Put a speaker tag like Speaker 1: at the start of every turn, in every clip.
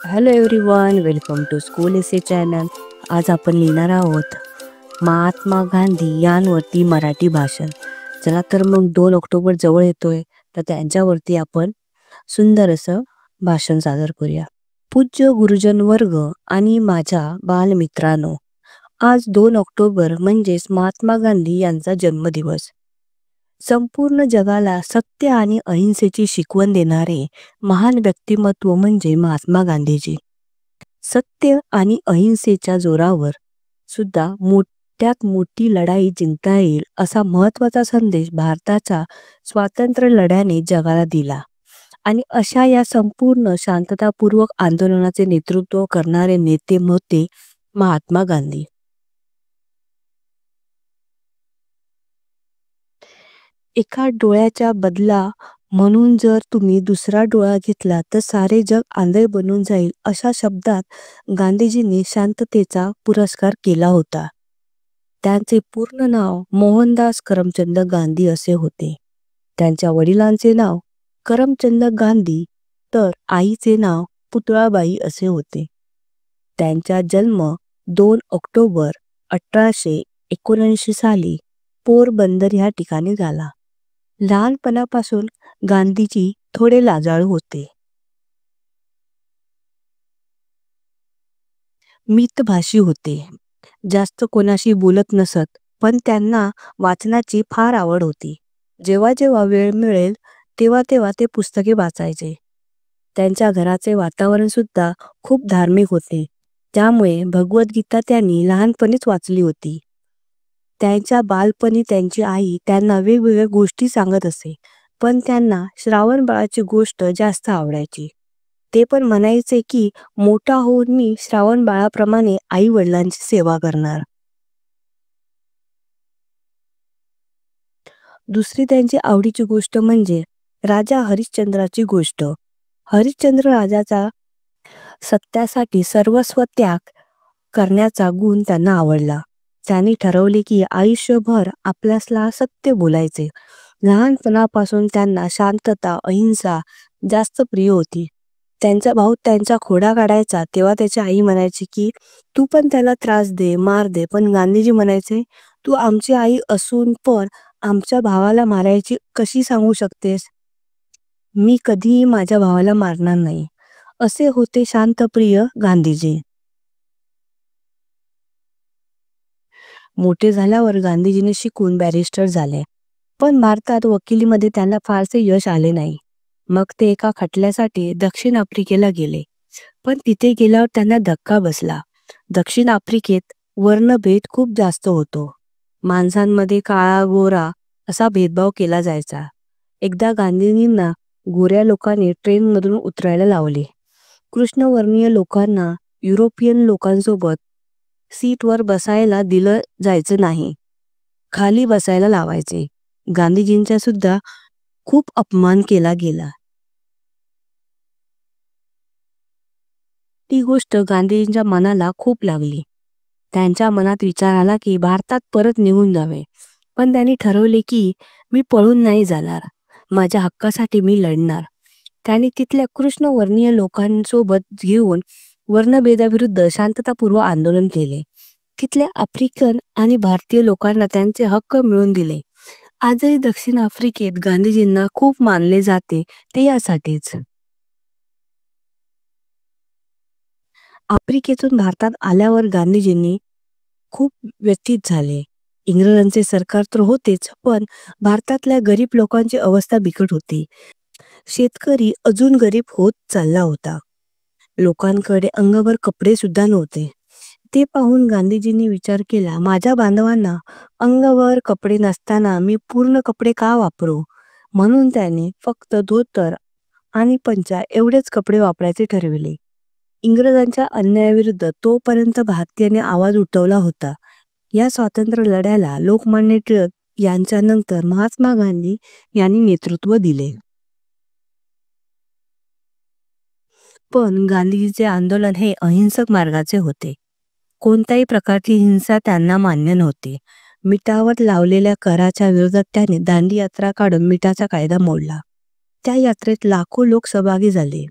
Speaker 1: Hello everyone, welcome to school essay channel. आज आपण लिहिणार आहोत महात्मा गांधी यांवरती मराठी भाषण. चला तर मग 2 ऑक्टोबर जवळ येतोय, तर त्यांच्यावरती आपण सुंदर असं भाषण सादर करूया. पूज्य गुरुजन वर्ग आणि माझ्या बालमित्रांनो, आज 2 ऑक्टोबर म्हणजेच महात्मा गांधी यांचा जन्मदिवस. संपूर्ण जगाला सत्य आणि अहिंसेची शिकवण देणारे महान व्यक्तिमत्व म्हणजे महात्मा गांधीजी. सत्य आणि अहिंसेच्या जोरावर सुद्धा मोठ्यात मोठी लढाई जिंकता येईल असा महत्त्वाचा संदेश भारताच्या स्वातंत्र्य लढ्याने जगाला दिला. आणि अशा या संपूर्ण शांततापूर्वक आंदोलनाचे नेतृत्व करणारे नेते होते महात्मा गांधी. एका डोळ्याच्या बदला म्हणून जर तुम्ही दुसरा डोळा घेतला तर सारे जग आंधळे बनून जाईल, अशा शब्दात गांधीजींनी शांततेचा पुरस्कार केला होता. त्यांचे पूर्ण नाव मोहनदास करमचंद गांधी असे होते. त्यांच्या वडिलांचे नाव करमचंद गांधी तर आईचे नाव पुतळाबाई असे होते. त्यांचा जन्म 2 ऑक्टोबर 1879 साली पोरबंदर ह्या ठिकाणी झाला. लहानपणापासून गांधीजी थोडे लाजाळू होते. मितभाषी होते. जास्त कोणाशी बोलत नसत, पण त्यांना वाचनाची फार आवड होती. जेव्हा जेव्हा वेळ मिळेल तेव्हा तेव्हा ते पुस्तके वाचायचे. त्यांच्या घराचे वातावरण सुद्धा खूप धार्मिक होते, त्यामुळे भगवद्गीता त्यांनी लहानपणीच वाचली होती. त्यांच्या बालपणी त्यांची आई त्यांना वेगवेगळ्या गोष्टी सांगत असे, पण त्यांना श्रावण बाळाची गोष्ट जास्त आवडायची. ते पण म्हणायचे की मोठा होऊन मी श्रावण बाळाप्रमाणे आई वडिलांची सेवा करणार. दुसरी त्यांची आवडीची गोष्ट म्हणजे राजा हरिश्चंद्राची गोष्ट. हरिश्चंद्र राजाचा सत्यासाठी सर्वस्व त्याग करण्याचा गुण त्यांना आवडला. त्यांनी ठरवले की आयुष्यभर आपल्याला सत्य बोलायचे. लहानपणापासून त्यांना शांतता, अहिंसा जास्त प्रिय होती. त्यांचा भाऊ त्यांचा खोडा काढायचा तेव्हा त्याची आई म्हणायची की तू पण त्याला त्रास दे, मार दे, पण गांधीजी म्हणायचे तू आमची आई असून पण आमच्या भावाला मारायची कशी सांगू शकतेस? मी कधीही माझ्या भावाला मारणार नाही. असे होते शांतप्रिय गांधीजी. मोठे झाल्यावर गांधीजींनी शिकून बॅरिस्टर झाले, पण भारतात वकिलीमध्ये त्यांना फारसे यश आले नाही. मग ते एका खटल्यासाठी दक्षिण आफ्रिकेला गेले, पण तिथे गेल्यावर त्यांना धक्का बसला. दक्षिण आफ्रिकेत वर्णभेद खूप जास्त होतो. माणसांमध्ये काळा गोरा असा भेदभाव केला जायचा. एकदा गांधीजींना गोऱ्या लोकांनी ट्रेनमधून उतरायला लावले. कृष्णवर्णीय लोकांना युरोपियन लोकांसोबत सीटवर बसायला दिलं जायचं नाही, खाली बसायला लावायचे. गांधीजींचा सुद्धा खूप अपमान केला गेला. ती गोष्ट गांधीजींच्या मनाला खूप लागली. त्यांच्या मनात विचार आला की भारतात परत निघून जावे, पण त्यांनी ठरवले की मी पळून नाही जाणार, माझ्या हक्कासाठी मी लढणार. त्यांनी तिथल्या कृष्णवर्णीय लोकांसोबत घेऊन वर्णभेदाविरुद्ध शांततापूर्व आंदोलन केले. तिथल्या आफ्रिकन आणि भारतीय लोकांना त्यांचे हक्क मिळवून दिले. आजही दक्षिण आफ्रिकेत गांधीजींना खूप मानले जाते, ते यासाठीच. आफ्रिकेतून भारतात आल्यावर गांधीजींनी खूप व्यथित झाले. इंग्रजांचे सरकार तर होतेच, पण भारतातल्या गरीब लोकांची अवस्था बिकट होती. शेतकरी अजून गरीब होत चालला होता. लोकांकडे अंगभर कपडे सुद्धा नव्हते. ते पाहून गांधीजींनी विचार केला, माझ्या बांधवांना अंगभर कपडे नसताना मी पूर्ण कपडे का वापरू? म्हणून त्याने फक्त धोतर आणि पंचा एवढेच कपडे वापरायचे ठरविले. इंग्रजांच्या अन्यायाविरुद्ध तोपर्यंत भारतीयांनी आवाज उठवला होता. या स्वातंत्र्य लढ्याला लोकमान्य टिळक यांच्यानंतर महात्मा गांधी यांनी नेतृत्व दिले. पण गांधीजीचे आंदोलन हे अहिंसक मार्गाचे होते. कोणत्याही प्रकारची हिंसा त्यांना मान्य नव्हती. मिठावर लावलेल्या कराच्या विरोधात त्यांनी दांडी यात्रा काढून मिठाचा कायदा मोडला. त्या यात्रेत लाखो लोक सहभागी झाले.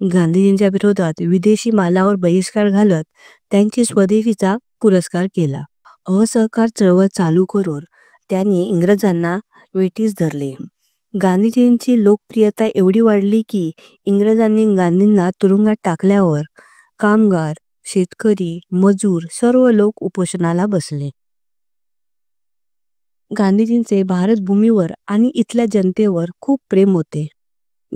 Speaker 1: गांधीजींच्या विरोधात विदेशी मालावर बहिष्कार घालत त्यांची स्वदेशीचा पुरस्कार केला. असहकार चळवळ चालू करून त्यांनी इंग्रजांना वेठीस धरले. गांधीजींची लोकप्रियता एवढी वाढली की इंग्रजांनी गांधींना तुरुंगात टाकल्यावर कामगार, शेतकरी, मजूर सर्व लोक उपोषणाला बसले. गांधीजींचे भारत भूमीवर आणि इथल्या जनतेवर खूप प्रेम होते.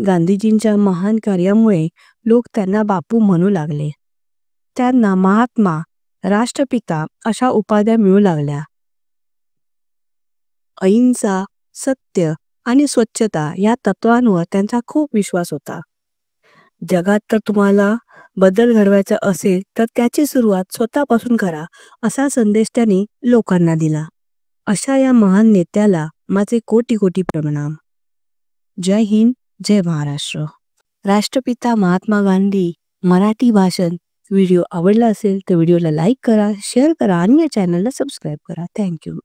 Speaker 1: गांधीजींच्या महान कार्यामुळे लोक त्यांना बापू म्हणू लागले. त्यांना महात्मा, राष्ट्रपिता अशा उपाध्या मिळू लागल्या. अहिंसा, सत्य आणि स्वच्छता या तत्वांवर त्यांचा खूप विश्वास होता. जगात तर तुम्हाला बदल घडवायचा असेल तर त्याची सुरुवात स्वतःपासून करा असा संदेश त्यांनी लोकांना दिला. अशा या महान नेत्याला माझे कोटी कोटी प्रणाम. जय हिंद, जय महाराष्ट्र. राष्ट्रपिता महात्मा गांधी मराठी भाषण व्हिडिओ आवडला असेल तर व्हिडिओला लाईक करा, शेअर करा आणि या चॅनलला सबस्क्राईब करा. थँक्यू.